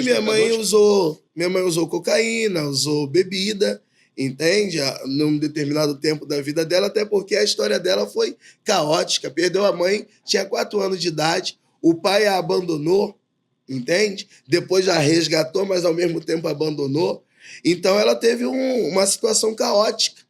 Sim, minha mãe usou cocaína, usou bebida, entende? Num determinado tempo da vida dela, até porque a história dela foi caótica. Perdeu a mãe, tinha 4 anos de idade, o pai a abandonou, entende? Depois já resgatou, mas ao mesmo tempo abandonou. Então ela teve uma situação caótica.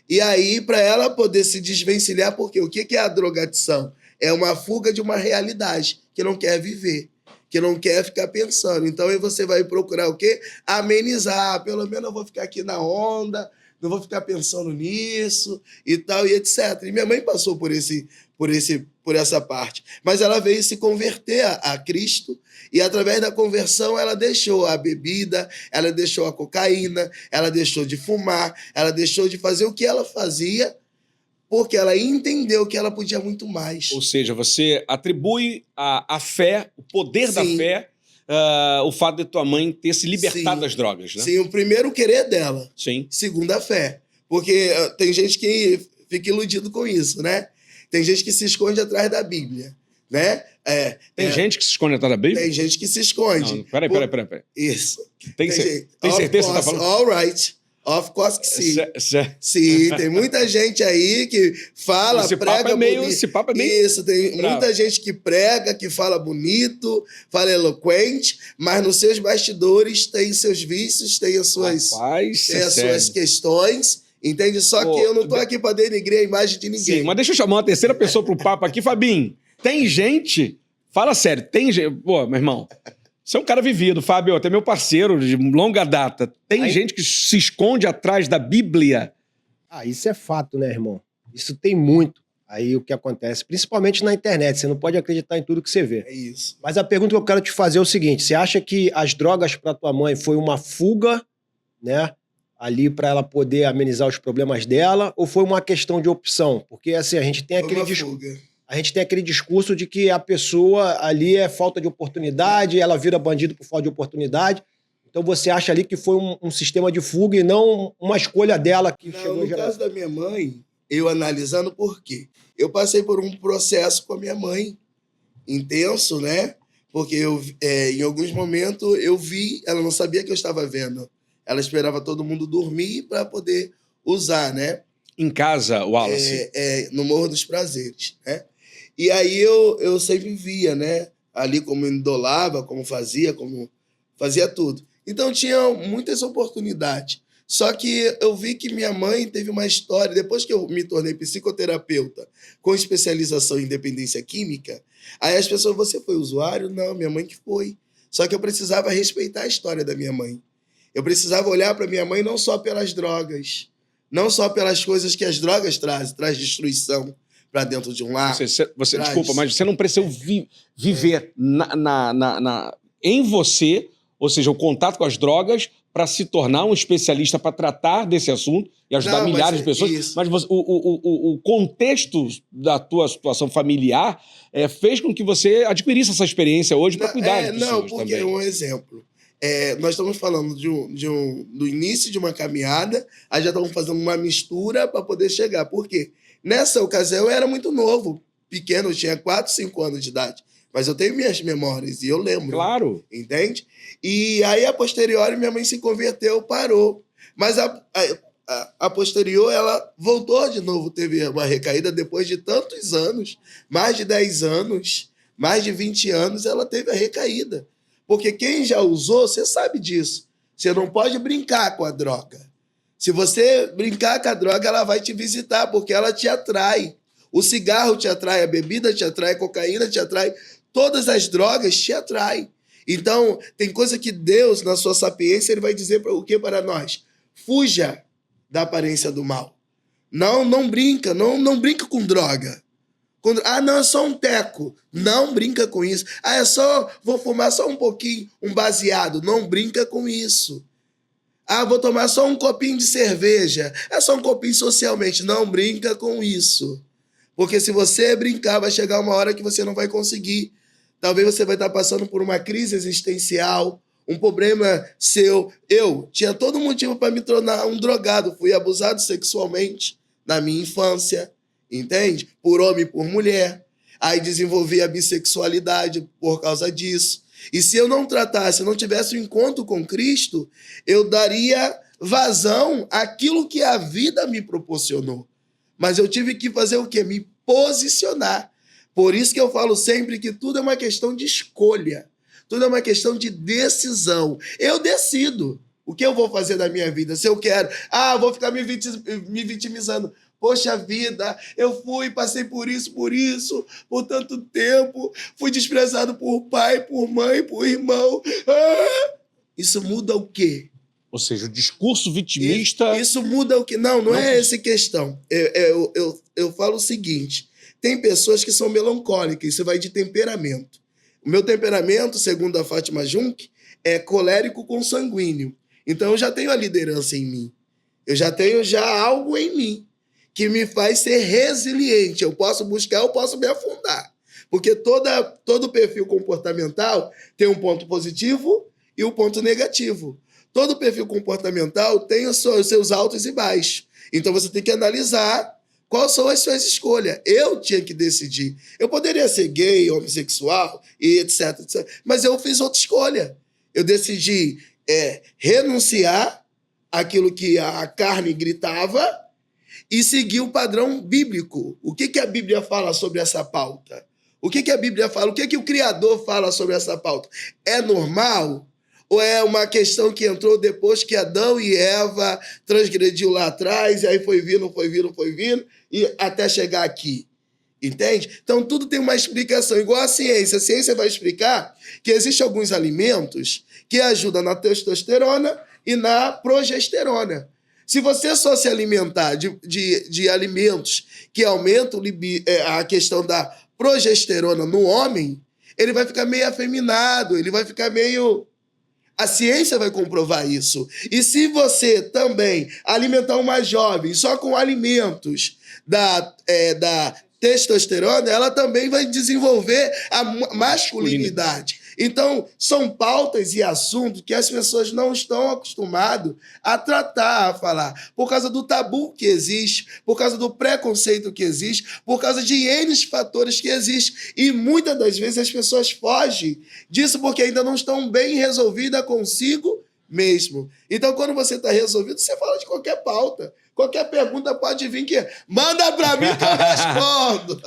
E aí, para ela poder se desvencilhar, porque o que é a drogadição? É uma fuga de uma realidade que não quer viver, que não quer ficar pensando. Então aí você vai procurar o quê? Amenizar. Pelo menos eu vou ficar aqui na onda, não vou ficar pensando nisso e tal, e etc. E minha mãe passou por essa parte. Mas ela veio se converter a Cristo e, através da conversão, ela deixou a bebida, ela deixou a cocaína, ela deixou de fumar, ela deixou de fazer o que ela fazia, porque ela entendeu que ela podia muito mais. Ou seja, você atribui à fé, o poder da fé, o fato de tua mãe ter se libertado das drogas, né? Sim, o primeiro querer dela. Sim. Segundo a fé. Porque tem gente que fica iludido com isso, né? Tem gente que se esconde atrás da Bíblia, né? Tem gente que se esconde atrás da Bíblia? Tem gente que se esconde. Não, peraí. Isso. Tem certeza que você tá falando? All right. Of course que sim. Sim, tem muita gente aí que fala, esse prega papo é meio, bonito. Esse papo é meio... Isso, tem muita gente que prega, que fala bonito, fala eloquente, mas nos seus bastidores tem seus vícios, tem as suas, suas questões, entende? Só que eu não tô aqui para denigrir a imagem de ninguém. Sim, mas deixa eu chamar uma terceira pessoa pro papo aqui. Fabinho, tem gente... Fala sério, tem gente... Pô, meu irmão... Você é um cara vivido, Fábio, até meu parceiro de longa data. Tem gente que se esconde atrás da Bíblia? Isso é fato, né, irmão? Isso tem muito aí o que acontece, principalmente na internet. Você não pode acreditar em tudo que você vê. É isso. Mas a pergunta que eu quero te fazer é o seguinte: você acha que as drogas para tua mãe foi uma fuga, né, ali para ela poder amenizar os problemas dela, ou foi uma questão de opção? Porque assim, a gente tem aquele discurso de que a pessoa ali é falta de oportunidade, ela vira bandido por falta de oportunidade. Então você acha ali que foi um sistema de fuga e não uma escolha dela que chegou no caso da minha mãe, eu analisando por quê? Eu passei por um processo com a minha mãe intenso, né? Porque em alguns momentos eu vi, ela não sabia que eu estava vendo. Ela esperava todo mundo dormir para poder usar, né? Em casa, Wallace? No Morro dos Prazeres, né? E aí eu sempre via, né? Ali como indolava, como fazia tudo. Então tinha muitas oportunidades. Só que eu vi que minha mãe teve uma história, depois que eu me tornei psicoterapeuta com especialização em dependência química, aí as pessoas, você foi usuário? Não, minha mãe que foi. Só que eu precisava respeitar a história da minha mãe. Eu precisava olhar para minha mãe não só pelas drogas, não só pelas coisas que as drogas traz destruição para dentro de um lar. Desculpa, mas você não precisou viver em você, ou seja, o contato com as drogas, para se tornar um especialista para tratar desse assunto e ajudar milhares de pessoas. Isso. Mas o contexto da tua situação familiar fez com que você adquirisse essa experiência hoje para cuidar de pessoas não, porque também. Um exemplo. Nós estamos falando do início de uma caminhada, aí já estamos fazendo uma mistura para poder chegar. Por quê? Nessa ocasião eu era muito novo, pequeno, eu tinha 4, 5 anos de idade. Mas eu tenho minhas memórias e eu lembro. Claro. Entende? E aí, a posteriori, minha mãe se converteu, parou. Mas a posterior, ela voltou de novo, teve uma recaída depois de tantos anos, mais de 10 anos, mais de 20 anos, ela teve a recaída. Porque quem já usou, você sabe disso. Você não pode brincar com a droga. Se você brincar com a droga, ela vai te visitar, porque ela te atrai. O cigarro te atrai, a bebida te atrai, a cocaína te atrai. Todas as drogas te atraem. Então, tem coisa que Deus, na sua sapiência, ele vai dizer o que para nós? Fuja da aparência do mal. Não brinca, não brinca com droga. Não, é só um teco. Não brinca com isso. Vou fumar só um pouquinho, um baseado. Não brinca com isso. Vou tomar só um copinho de cerveja. É só um copinho socialmente. Não brinca com isso. Porque se você brincar, vai chegar uma hora que você não vai conseguir. Talvez você vai estar passando por uma crise existencial, um problema seu. Eu tinha todo motivo para me tornar um drogado. Fui abusado sexualmente na minha infância, entende? Por homem e por mulher. Aí desenvolvi a bissexualidade por causa disso. E se eu não tratasse, não tivesse um encontro com Cristo, eu daria vazão àquilo que a vida me proporcionou. Mas eu tive que fazer o quê? Me posicionar. Por isso que eu falo sempre que tudo é uma questão de escolha. Tudo é uma questão de decisão. Eu decido o que eu vou fazer da minha vida. Se eu quero, vou ficar me vitimizando. Poxa vida, eu passei por isso, por tanto tempo. Fui desprezado por pai, por mãe, por irmão. Isso muda o quê? Ou seja, o discurso vitimista... Isso muda o quê? Não é essa questão. Eu falo o seguinte, tem pessoas que são melancólicas, isso vai de temperamento. O meu temperamento, segundo a Fátima Junk, é colérico com sanguíneo. Então eu já tenho a liderança em mim. Eu já tenho algo em mim que me faz ser resiliente. Eu posso buscar, eu posso me afundar. Porque todo perfil comportamental tem um ponto positivo e um ponto negativo. Todo perfil comportamental tem os seus altos e baixos. Então você tem que analisar quais são as suas escolhas. Eu tinha que decidir. Eu poderia ser gay, homossexual, e etc, etc. Mas eu fiz outra escolha. Eu decidi renunciar àquilo que a carne gritava e seguir o padrão bíblico. O que a Bíblia fala sobre essa pauta? O que a Bíblia fala? O que o Criador fala sobre essa pauta? É normal? Ou é uma questão que entrou depois que Adão e Eva transgrediu lá atrás, e aí foi vindo, e até chegar aqui? Entende? Então, tudo tem uma explicação, igual a ciência. A ciência vai explicar que existem alguns alimentos que ajudam na testosterona e na progesterona. Se você só se alimentar de alimentos que aumentam a questão da progesterona no homem, ele vai ficar meio afeminado, ele vai ficar meio... A ciência vai comprovar isso. E se você também alimentar uma jovem só com alimentos da testosterona, ela também vai desenvolver a masculinidade. Então, são pautas e assuntos que as pessoas não estão acostumadas a tratar, a falar, por causa do tabu que existe, por causa do preconceito que existe, por causa de N fatores que existem. E muitas das vezes as pessoas fogem disso porque ainda não estão bem resolvidas consigo mesmo. Então, quando você está resolvido, você fala de qualquer pauta. Qualquer pergunta pode vir que manda para mim que eu respondo.